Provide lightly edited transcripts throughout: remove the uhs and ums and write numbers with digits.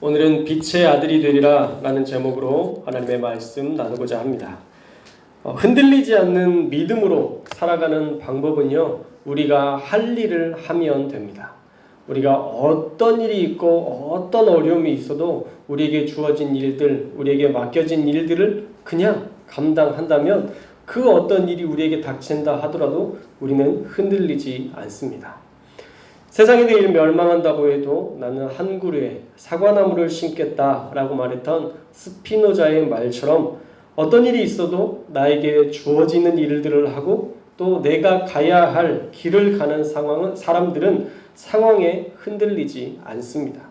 오늘은 빛의 아들이 되리라 라는 제목으로 하나님의 말씀 나누고자 합니다. 흔들리지 않는 믿음으로 살아가는 방법은요, 우리가 할 일을 하면 됩니다. 우리가 어떤 일이 있고 어떤 어려움이 있어도 우리에게 주어진 일들, 우리에게 맡겨진 일들을 그냥 감당한다면 그 어떤 일이 우리에게 닥친다 하더라도 우리는 흔들리지 않습니다. 세상이 내일 멸망한다고 해도 나는 한 그루에 사과나무를 심겠다라고 말했던 스피노자의 말처럼 어떤 일이 있어도 나에게 주어지는 일들을 하고 또 내가 가야 할 길을 가는 사람들은 상황에 흔들리지 않습니다.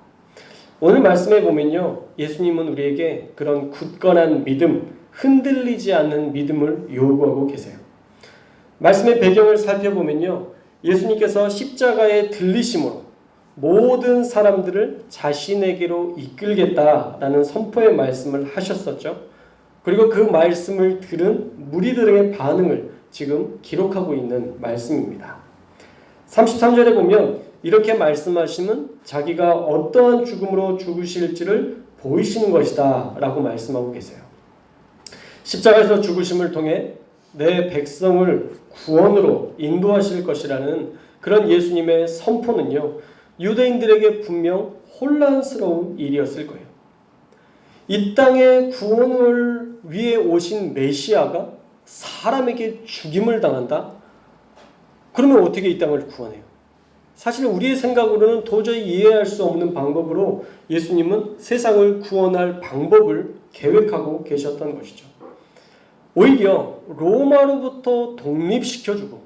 오늘 말씀에 보면요, 예수님은 우리에게 그런 굳건한 믿음, 흔들리지 않는 믿음을 요구하고 계세요. 말씀의 배경을 살펴보면요, 예수님께서 십자가에 들리심으로 모든 사람들을 자신에게로 이끌겠다라는 선포의 말씀을 하셨었죠. 그리고 그 말씀을 들은 무리들의 반응을 지금 기록하고 있는 말씀입니다. 33절에 보면 이렇게 말씀하시면 자기가 어떠한 죽음으로 죽으실지를 보이시는 것이다 라고 말씀하고 계세요. 십자가에서 죽으심을 통해 내 백성을 구원으로 인도하실 것이라는 그런 예수님의 선포는요, 유대인들에게 분명 혼란스러운 일이었을 거예요. 이 땅의 구원을 위해 오신 메시아가 사람에게 죽임을 당한다? 그러면 어떻게 이 땅을 구원해요? 사실 우리의 생각으로는 도저히 이해할 수 없는 방법으로 예수님은 세상을 구원할 방법을 계획하고 계셨던 것이죠. 오히려 로마로부터 독립시켜주고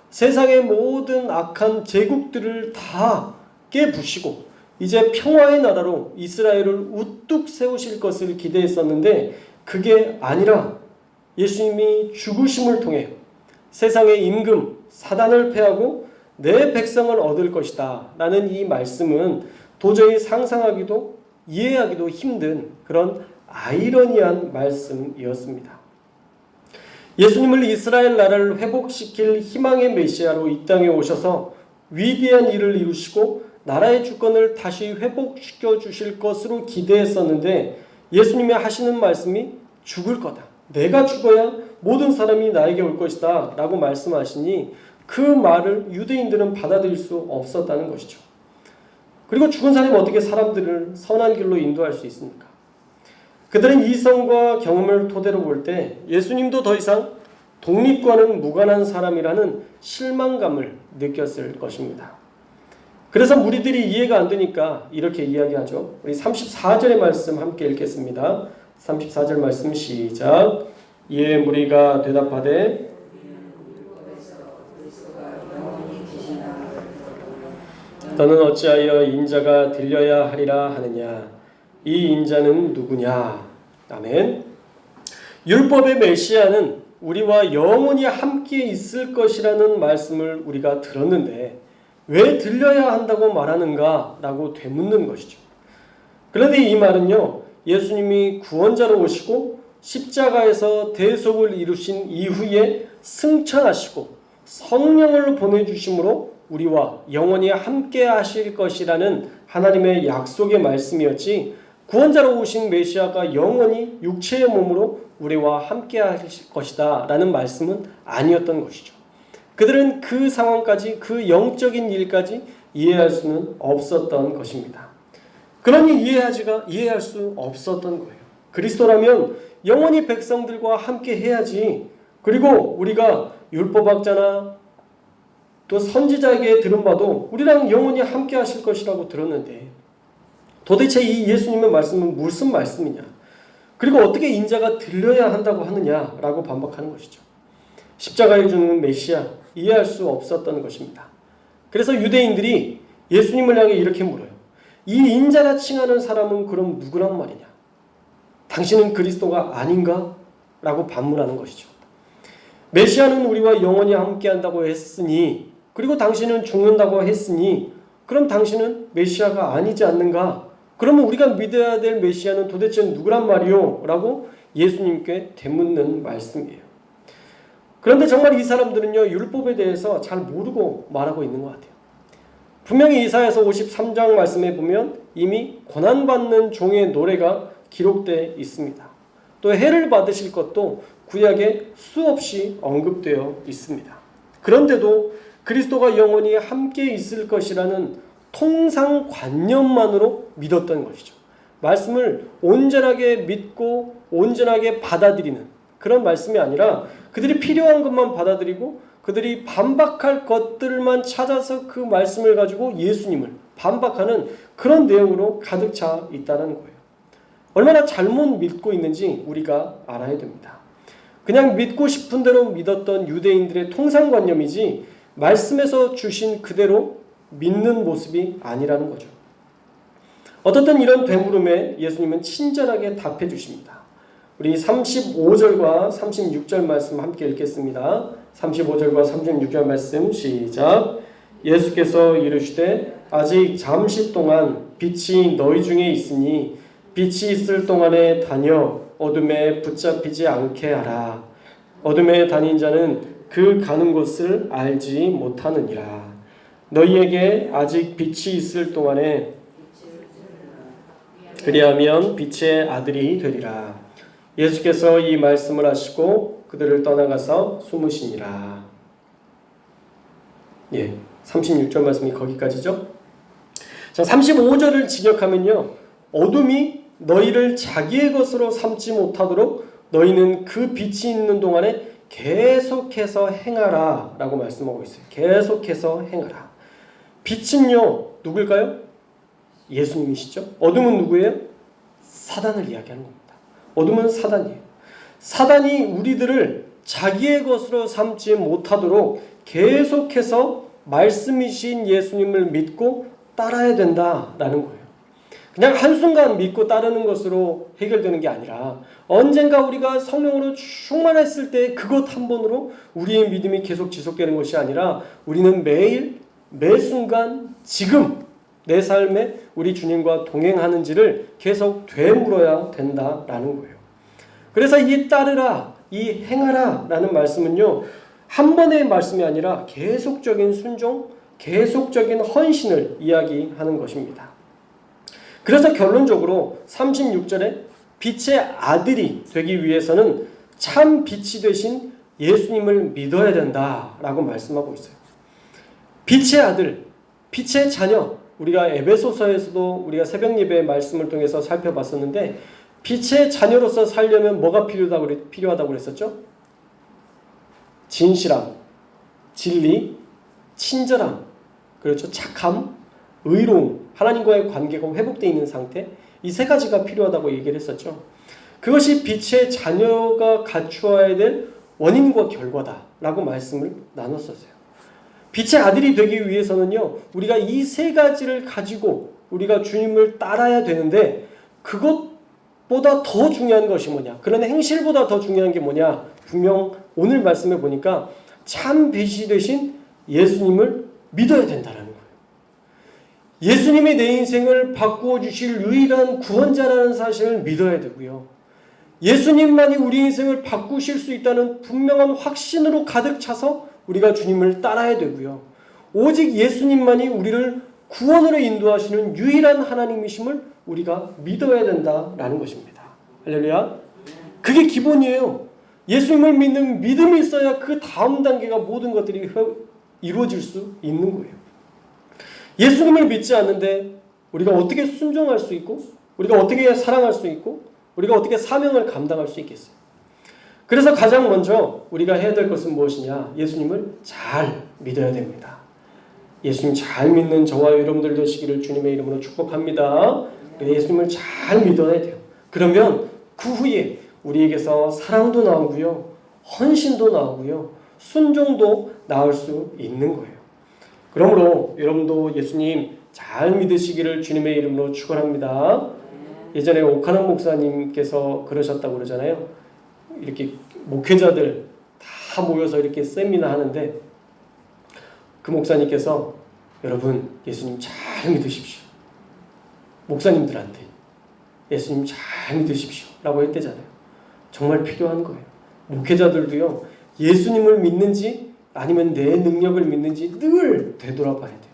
세상의 모든 악한 제국들을 다 깨부시고 이제 평화의 나라로 이스라엘을 우뚝 세우실 것을 기대했었는데 그게 아니라 예수님이 죽으심을 통해 세상의 임금 사단을 패하고 내 백성을 얻을 것이다 라는 이 말씀은 도저히 상상하기도 이해하기도 힘든 그런 아이러니한 말씀이었습니다. 예수님을 이스라엘 나라를 회복시킬 희망의 메시아로 이 땅에 오셔서 위대한 일을 이루시고 나라의 주권을 다시 회복시켜 주실 것으로 기대했었는데 예수님이 하시는 말씀이 죽을 거다. 내가 죽어야 모든 사람이 나에게 올 것이다 라고 말씀하시니 그 말을 유대인들은 받아들일 수 없었다는 것이죠. 그리고 죽은 사람이 어떻게 사람들을 선한 길로 인도할 수 있습니까? 그들은 이성과 경험을 토대로 볼 때 예수님도 더 이상 독립과는 무관한 사람이라는 실망감을 느꼈을 것입니다. 그래서 무리들이 이해가 안 되니까 이렇게 이야기하죠. 우리 34절의 말씀 함께 읽겠습니다. 34절 말씀 시작. 이에 무리가 대답하되 너는 어찌하여 인자가 들려야 하리라 하느냐. 이 인자는 누구냐? 아멘. 율법의 메시아는 우리와 영원히 함께 있을 것이라는 말씀을 우리가 들었는데 왜 들려야 한다고 말하는가? 라고 되묻는 것이죠. 그런데 이 말은요, 예수님이 구원자로 오시고 십자가에서 대속을 이루신 이후에 승천하시고 성령을 보내주심으로 우리와 영원히 함께 하실 것이라는 하나님의 약속의 말씀이었지, 구원자로 오신 메시아가 영원히 육체의 몸으로 우리와 함께 하실 것이다 라는 말씀은 아니었던 것이죠. 그들은 그 상황까지, 그 영적인 일까지 이해할 수는 없었던 것입니다. 그러니 이해할 수 없었던 거예요. 그리스도라면 영원히 백성들과 함께 해야지. 그리고 우리가 율법학자나 또 선지자에게 들은 바도 우리랑 영원히 함께 하실 것이라고 들었는데 도대체 이 예수님의 말씀은 무슨 말씀이냐? 그리고 어떻게 인자가 들려야 한다고 하느냐라고 반박하는 것이죠. 십자가에 주는 메시아 이해할 수 없었던 것입니다. 그래서 유대인들이 예수님을 향해 이렇게 물어요. 이 인자라 칭하는 사람은 그럼 누구란 말이냐? 당신은 그리스도가 아닌가? 라고 반문하는 것이죠. 메시아는 우리와 영원히 함께한다고 했으니, 그리고 당신은 죽는다고 했으니 그럼 당신은 메시아가 아니지 않는가? 그러면 우리가 믿어야 될 메시아는 도대체 누구란 말이요? 라고 예수님께 되묻는 말씀이에요. 그런데 정말 이 사람들은요, 율법에 대해서 잘 모르고 말하고 있는 것 같아요. 분명히 이사야서 53장 말씀에 보면 이미 고난받는 종의 노래가 기록되어 있습니다. 또 해를 받으실 것도 구약에 수없이 언급되어 있습니다. 그런데도 그리스도가 영원히 함께 있을 것이라는 통상관념만으로 믿었던 것이죠. 말씀을 온전하게 믿고 온전하게 받아들이는 그런 말씀이 아니라 그들이 필요한 것만 받아들이고 그들이 반박할 것들만 찾아서 그 말씀을 가지고 예수님을 반박하는 그런 내용으로 가득 차 있다는 거예요. 얼마나 잘못 믿고 있는지 우리가 알아야 됩니다. 그냥 믿고 싶은 대로 믿었던 유대인들의 통상관념이지 말씀에서 주신 그대로 믿는 모습이 아니라는 거죠. 어떻든 이런 되물음에 예수님은 친절하게 답해 주십니다. 우리 35절과 36절 말씀 함께 읽겠습니다. 35절과 36절 말씀 시작. 예수께서 이르시되 아직 잠시 동안 빛이 너희 중에 있으니 빛이 있을 동안에 다녀 어둠에 붙잡히지 않게 하라. 어둠에 다닌 자는 그 가는 곳을 알지 못하느니라. 너희에게 아직 빛이 있을 동안에 그리하면 빛의 아들이 되리라. 예수께서 이 말씀을 하시고 그들을 떠나가서 숨으시니라. 36절 말씀이 거기까지죠. 자, 35절을 직역하면요. 어둠이 너희를 자기의 것으로 삼지 못하도록 너희는 그 빛이 있는 동안에 계속해서 행하라 라고 말씀하고 있어요. 계속해서 행하라. 빛은요 누굴까요? 예수님이시죠. 어둠은 누구예요? 사단을 이야기하는 겁니다. 어둠은 사단이에요. 사단이 우리들을 자기의 것으로 삼지 못하도록 계속해서 말씀이신 예수님을 믿고 따라야 된다라는 거예요. 그냥 한순간 믿고 따르는 것으로 해결되는 게 아니라 언젠가 우리가 성령으로 충만했을 때 그것 한 번으로 우리의 믿음이 계속 지속되는 것이 아니라 우리는 매일 매순간 지금 내 삶에 우리 주님과 동행하는지를 계속 되물어야 된다라는 거예요. 그래서 이 따르라, 이 행하라 라는 말씀은요 한 번의 말씀이 아니라 계속적인 순종, 계속적인 헌신을 이야기하는 것입니다. 그래서 결론적으로 36절에 빛의 아들이 되기 위해서는 참 빛이 되신 예수님을 믿어야 된다라고 말씀하고 있어요. 빛의 아들, 빛의 자녀, 우리가 에베소서에서도 우리가 새벽 예배의 말씀을 통해서 살펴봤었는데 빛의 자녀로서 살려면 뭐가 필요하다고 그랬었죠? 진실함, 진리, 친절함, 그렇죠? 착함, 의로움, 하나님과의 관계가 회복되어 있는 상태, 이 세 가지가 필요하다고 얘기를 했었죠. 그것이 빛의 자녀가 갖추어야 될 원인과 결과다라고 말씀을 나눴었어요. 빛의 아들이 되기 위해서는요, 우리가 이 세 가지를 가지고 우리가 주님을 따라야 되는데 그것보다 더 중요한 것이 뭐냐? 그런 행실보다 더 중요한 게 뭐냐? 분명 오늘 말씀에 보니까 참 빛이 되신 예수님을 믿어야 된다는 거예요. 예수님이 내 인생을 바꾸어 주실 유일한 구원자라는 사실을 믿어야 되고요. 예수님만이 우리 인생을 바꾸실 수 있다는 분명한 확신으로 가득 차서 우리가 주님을 따라야 되고요. 오직 예수님만이 우리를 구원으로 인도하시는 유일한 하나님이심을 우리가 믿어야 된다라는 것입니다. 할렐루야. 그게 기본이에요. 예수님을 믿는 믿음이 있어야 그 다음 단계가 모든 것들이 이루어질 수 있는 거예요. 예수님을 믿지 않는데 우리가 어떻게 순종할 수 있고 우리가 어떻게 사랑할 수 있고 우리가 어떻게 사명을 감당할 수 있겠어요? 그래서 가장 먼저 우리가 해야 될 것은 무엇이냐? 예수님을 잘 믿어야 됩니다. 예수님 잘 믿는 저와 여러분들 되시기를 주님의 이름으로 축복합니다. 예수님을 잘 믿어야 돼요. 그러면 그 후에 우리에게서 사랑도 나오고요, 헌신도 나오고요, 순종도 나올 수 있는 거예요. 그러므로 여러분도 예수님 잘 믿으시기를 주님의 이름으로 축원합니다. 예전에 오카남 목사님께서 그러셨다고 그러잖아요. 이렇게 목회자들 다 모여서 이렇게 세미나 하는데 그 목사님께서 여러분 예수님 잘 믿으십시오. 목사님들한테 예수님 잘 믿으십시오 라고 했대잖아요. 정말 필요한 거예요. 목회자들도요, 예수님을 믿는지 아니면 내 능력을 믿는지 늘 되돌아봐야 돼요.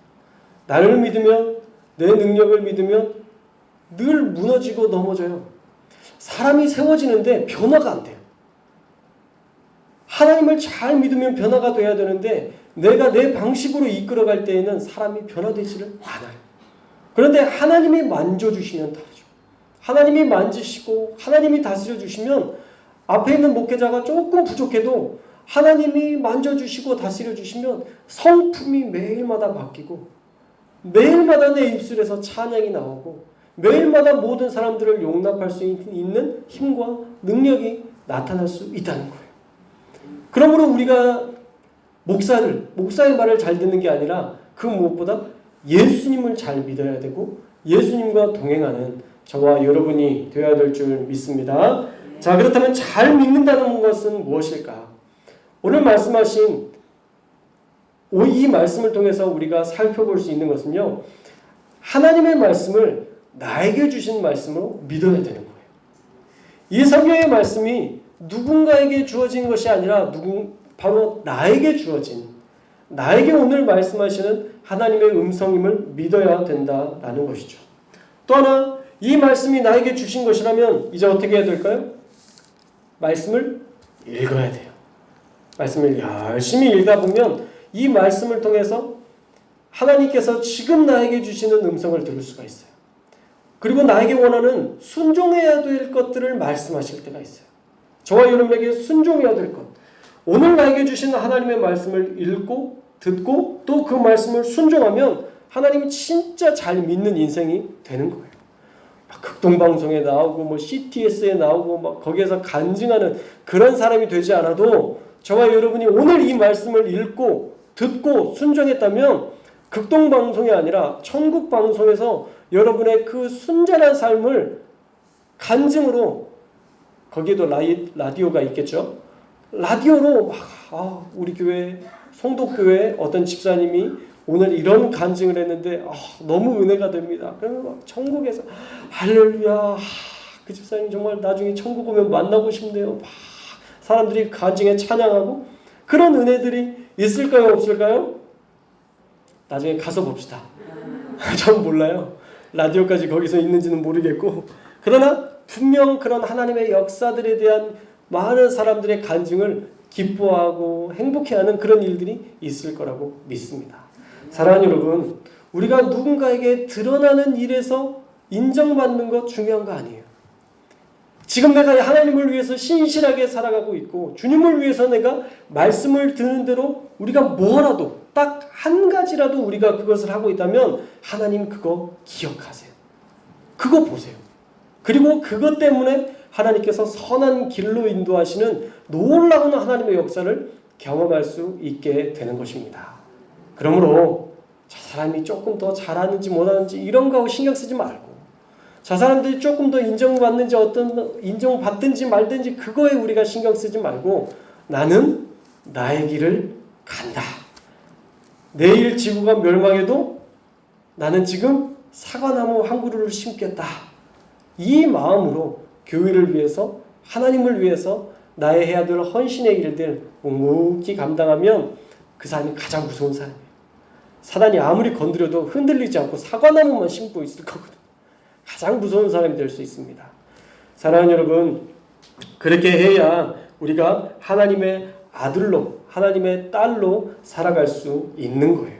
나를 믿으면, 내 능력을 믿으면 늘 무너지고 넘어져요. 사람이 세워지는데 변화가 안 돼요. 하나님을 잘 믿으면 변화가 돼야 되는데 내가 내 방식으로 이끌어갈 때에는 사람이 변화되지를 않아요. 그런데 하나님이 만져주시면 다르죠. 하나님이 만지시고 하나님이 다스려주시면 앞에 있는 목회자가 조금 부족해도 하나님이 만져주시고 다스려주시면 성품이 매일마다 바뀌고 매일마다 내 입술에서 찬양이 나오고 매일마다 모든 사람들을 용납할 수 있는 힘과 능력이 나타날 수 있다는 거예요. 그러므로 우리가 목사의 말을 잘 듣는 게 아니라 그 무엇보다 예수님을 잘 믿어야 되고 예수님과 동행하는 저와 여러분이 되어야 될 줄 믿습니다. 자, 그렇다면 잘 믿는다는 것은 무엇일까? 오늘 말씀하신 이 말씀을 통해서 우리가 살펴볼 수 있는 것은요, 하나님의 말씀을 나에게 주신 말씀으로 믿어야 되는 거예요. 이 성경의 말씀이 누군가에게 주어진 것이 아니라 바로 나에게 주어진, 나에게 오늘 말씀하시는 하나님의 음성임을 믿어야 된다라는 것이죠. 또 하나, 이 말씀이 나에게 주신 것이라면 이제 어떻게 해야 될까요? 말씀을 읽어야 돼요. 말씀을 열심히 읽다 보면 이 말씀을 통해서 하나님께서 지금 나에게 주시는 음성을 들을 수가 있어요. 그리고 나에게 원하는 순종해야 될 것들을 말씀하실 때가 있어요. 저와 여러분에게 순종해야 될 것, 오늘 나에게 주신 하나님의 말씀을 읽고 듣고 또 그 말씀을 순종하면 하나님이 진짜 잘 믿는 인생이 되는 거예요. 막 극동방송에 나오고 CTS에 나오고 막 거기에서 간증하는 그런 사람이 되지 않아도 저와 여러분이 오늘 이 말씀을 읽고 듣고 순종했다면 극동방송이 아니라 천국방송에서 여러분의 그 순전한 삶을 간증으로, 거기에도 라디오가 있겠죠. 라디오로 막 우리 교회 송도교회 어떤 집사님이 오늘 이런 간증을 했는데 너무 은혜가 됩니다. 그러면 막 천국에서 할렐루야, 그 집사님 정말 나중에 천국 오면 만나고 싶네요. 막 사람들이 간증에 찬양하고 그런 은혜들이 있을까요, 없을까요? 나중에 가서 봅시다. 전 몰라요. 라디오까지 거기서 있는지는 모르겠고, 그러나 분명 그런 하나님의 역사들에 대한 많은 사람들의 간증을 기뻐하고 행복해하는 그런 일들이 있을 거라고 믿습니다. 사랑하는 여러분, 우리가 누군가에게 드러나는 일에서 인정받는 것 중요한 거 아니에요. 지금 내가 하나님을 위해서 신실하게 살아가고 있고 주님을 위해서 내가 말씀을 듣는 대로 우리가 뭐라도 딱 한 가지라도 우리가 그것을 하고 있다면 하나님 그거 기억하세요. 그거 보세요. 그리고 그것 때문에 하나님께서 선한 길로 인도하시는 놀라운 하나님의 역사를 경험할 수 있게 되는 것입니다. 그러므로 저 사람이 조금 더 잘하는지 못하는지 이런 거 신경 쓰지 말고, 저 사람들이 조금 더 인정받는지 인정받든지 말든지 그거에 우리가 신경 쓰지 말고 나는 나의 길을 간다. 내일 지구가 멸망해도 나는 지금 사과나무 한 그루를 심겠다. 이 마음으로 교회를 위해서, 하나님을 위해서 나의 해야 될 헌신의 일들 묵묵히 감당하면 그 사람이 가장 무서운 사람이에요. 사단이 아무리 건드려도 흔들리지 않고 사과나무만 심고 있을 거거든요. 가장 무서운 사람이 될 수 있습니다. 사랑하는 여러분, 그렇게 해야 우리가 하나님의 아들로, 하나님의 딸로 살아갈 수 있는 거예요.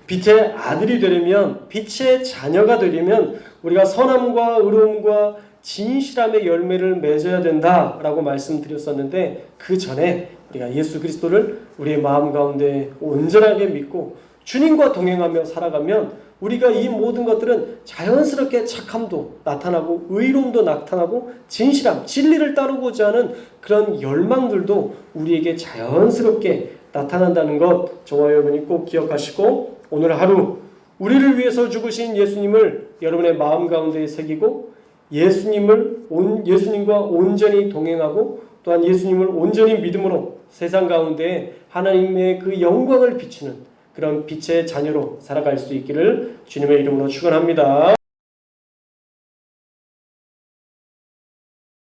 빛의 아들이 되려면, 빛의 자녀가 되려면 우리가 선함과 의로움과 진실함의 열매를 맺어야 된다라고 말씀드렸었는데, 그 전에 우리가 예수 그리스도를 우리의 마음 가운데 온전하게 믿고 주님과 동행하며 살아가면 우리가 이 모든 것들은 자연스럽게 착함도 나타나고 의로움도 나타나고 진실함, 진리를 따르고자 하는 그런 열망들도 우리에게 자연스럽게 나타난다는 것, 저와 여러분이 꼭 기억하시고 오늘 하루 우리를 위해서 죽으신 예수님을 여러분의 마음 가운데 새기고 예수님과 온전히 동행하고 또한 예수님을 온전히 믿음으로 세상 가운데 하나님의 그 영광을 비추는 그런 빛의 자녀로 살아갈 수 있기를 주님의 이름으로 축원합니다.